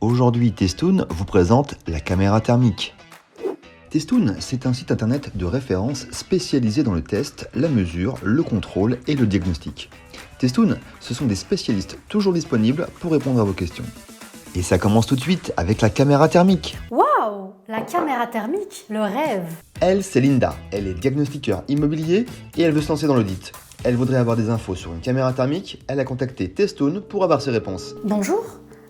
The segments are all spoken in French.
Aujourd'hui, Testoun vous présente la caméra thermique. Testoun, c'est un site internet de référence spécialisé dans le test, la mesure, le contrôle et le diagnostic. Testoun, ce sont des spécialistes toujours disponibles pour répondre à vos questions. Et ça commence tout de suite avec la caméra thermique. Waouh, la caméra thermique, le rêve. Elle, c'est Linda. Elle est diagnostiqueur immobilier et elle veut se lancer dans l'audit. Elle voudrait avoir des infos sur une caméra thermique. Elle a contacté Testoun pour avoir ses réponses. Bonjour,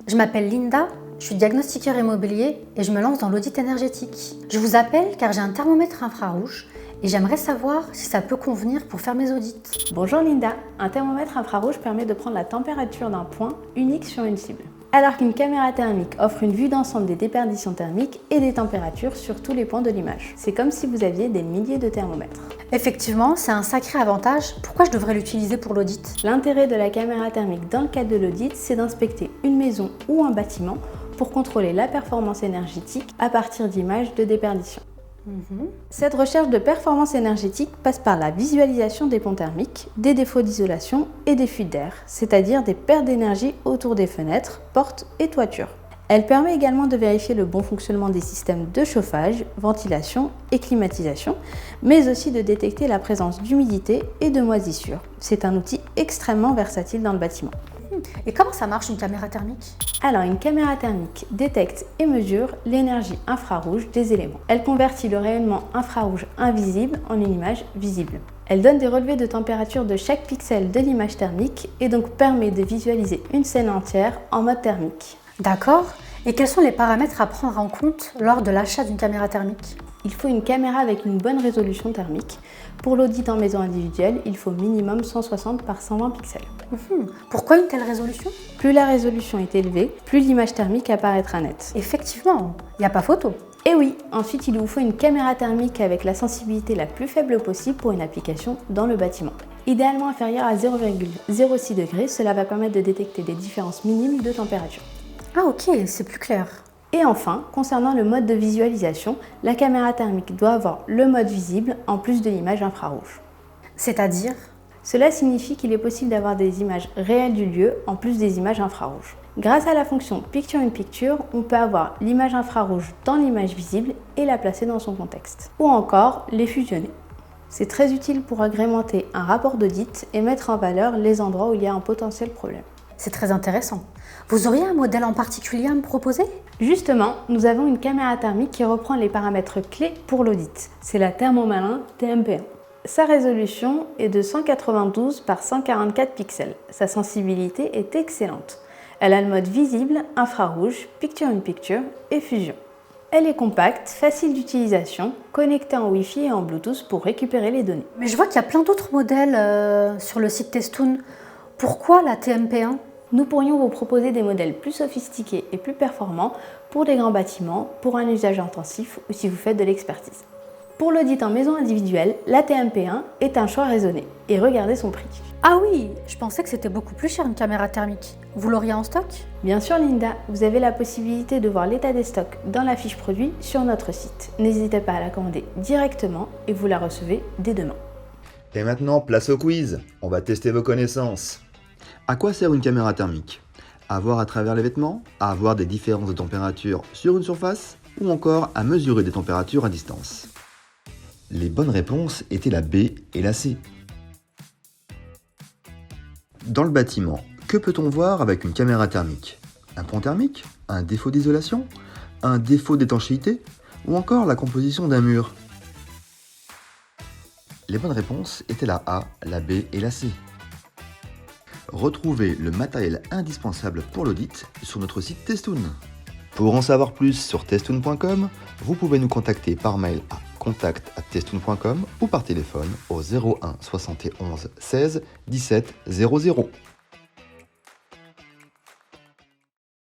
je m'appelle Linda, je suis diagnostiqueur immobilier et je me lance dans l'audit énergétique. Je vous appelle car j'ai un thermomètre infrarouge et j'aimerais savoir si ça peut convenir pour faire mes audits. Bonjour Linda, un thermomètre infrarouge permet de prendre la température d'un point unique sur une cible. Alors qu'une caméra thermique offre une vue d'ensemble des déperditions thermiques et des températures sur tous les points de l'image. C'est comme si vous aviez des milliers de thermomètres. Effectivement, c'est un sacré avantage. Pourquoi je devrais l'utiliser pour l'audit ? L'intérêt de la caméra thermique dans le cadre de l'audit, c'est d'inspecter une maison ou un bâtiment pour contrôler la performance énergétique à partir d'images de déperdition. Cette recherche de performance énergétique passe par la visualisation des ponts thermiques, des défauts d'isolation et des fuites d'air, c'est-à-dire des pertes d'énergie autour des fenêtres, portes et toitures. Elle permet également de vérifier le bon fonctionnement des systèmes de chauffage, ventilation et climatisation, mais aussi de détecter la présence d'humidité et de moisissures. C'est un outil extrêmement versatile dans le bâtiment. Et comment ça marche une caméra thermique ? Alors, une caméra thermique détecte et mesure l'énergie infrarouge des éléments. Elle convertit le rayonnement infrarouge invisible en une image visible. Elle donne des relevés de température de chaque pixel de l'image thermique et donc permet de visualiser une scène entière en mode thermique. D'accord. Et quels sont les paramètres à prendre en compte lors de l'achat d'une caméra thermique ? Il faut une caméra avec une bonne résolution thermique. Pour l'audit en maison individuelle, il faut minimum 160 par 120 pixels. Pourquoi une telle résolution ? Plus la résolution est élevée, plus l'image thermique apparaîtra nette. Effectivement, il n'y a pas photo. Et oui, ensuite il vous faut une caméra thermique avec la sensibilité la plus faible possible pour une application dans le bâtiment. Idéalement inférieure à 0,06 degrés, cela va permettre de détecter des différences minimes de température. Ah ok, c'est plus clair. Et enfin, concernant le mode de visualisation, la caméra thermique doit avoir le mode visible en plus de l'image infrarouge. C'est-à-dire ? Cela signifie qu'il est possible d'avoir des images réelles du lieu en plus des images infrarouges. Grâce à la fonction Picture in Picture, on peut avoir l'image infrarouge dans l'image visible et la placer dans son contexte. Ou encore les fusionner. C'est très utile pour agrémenter un rapport d'audit et mettre en valeur les endroits où il y a un potentiel problème. C'est très intéressant. Vous auriez un modèle en particulier à me proposer ? Justement, nous avons une caméra thermique qui reprend les paramètres clés pour l'audit. C'est la Thermomalin TMP1. Sa résolution est de 192 par 144 pixels. Sa sensibilité est excellente. Elle a le mode visible, infrarouge, Picture in Picture et fusion. Elle est compacte, facile d'utilisation, connectée en Wi-Fi et en Bluetooth pour récupérer les données. Mais je vois qu'il y a plein d'autres modèles sur le site Testoun. Pourquoi la TMP1 ? Nous pourrions vous proposer des modèles plus sophistiqués et plus performants pour des grands bâtiments, pour un usage intensif ou si vous faites de l'expertise. Pour l'audit en maison individuelle, la TMP1 est un choix raisonné. Et regardez son prix. Ah oui, je pensais que c'était beaucoup plus cher une caméra thermique. Vous l'auriez en stock ? Bien sûr Linda, vous avez la possibilité de voir l'état des stocks dans la fiche produit sur notre site. N'hésitez pas à la commander directement et vous la recevez dès demain. Et maintenant, place au quiz. On va tester vos connaissances. À quoi sert une caméra thermique ? À voir à travers les vêtements ? À avoir des différences de température sur une surface ? Ou encore à mesurer des températures à distance ? Les bonnes réponses étaient la B et la C. Dans le bâtiment, que peut-on voir avec une caméra thermique ? Un pont thermique ? Un défaut d'isolation ? Un défaut d'étanchéité ? Ou encore la composition d'un mur ? Les bonnes réponses étaient la A, la B et la C. Retrouvez le matériel indispensable pour l'audit sur notre site Testoun. Pour en savoir plus sur testoun.com, vous pouvez nous contacter par mail à contact@testoun.com ou par téléphone au 01 71 16 17 00.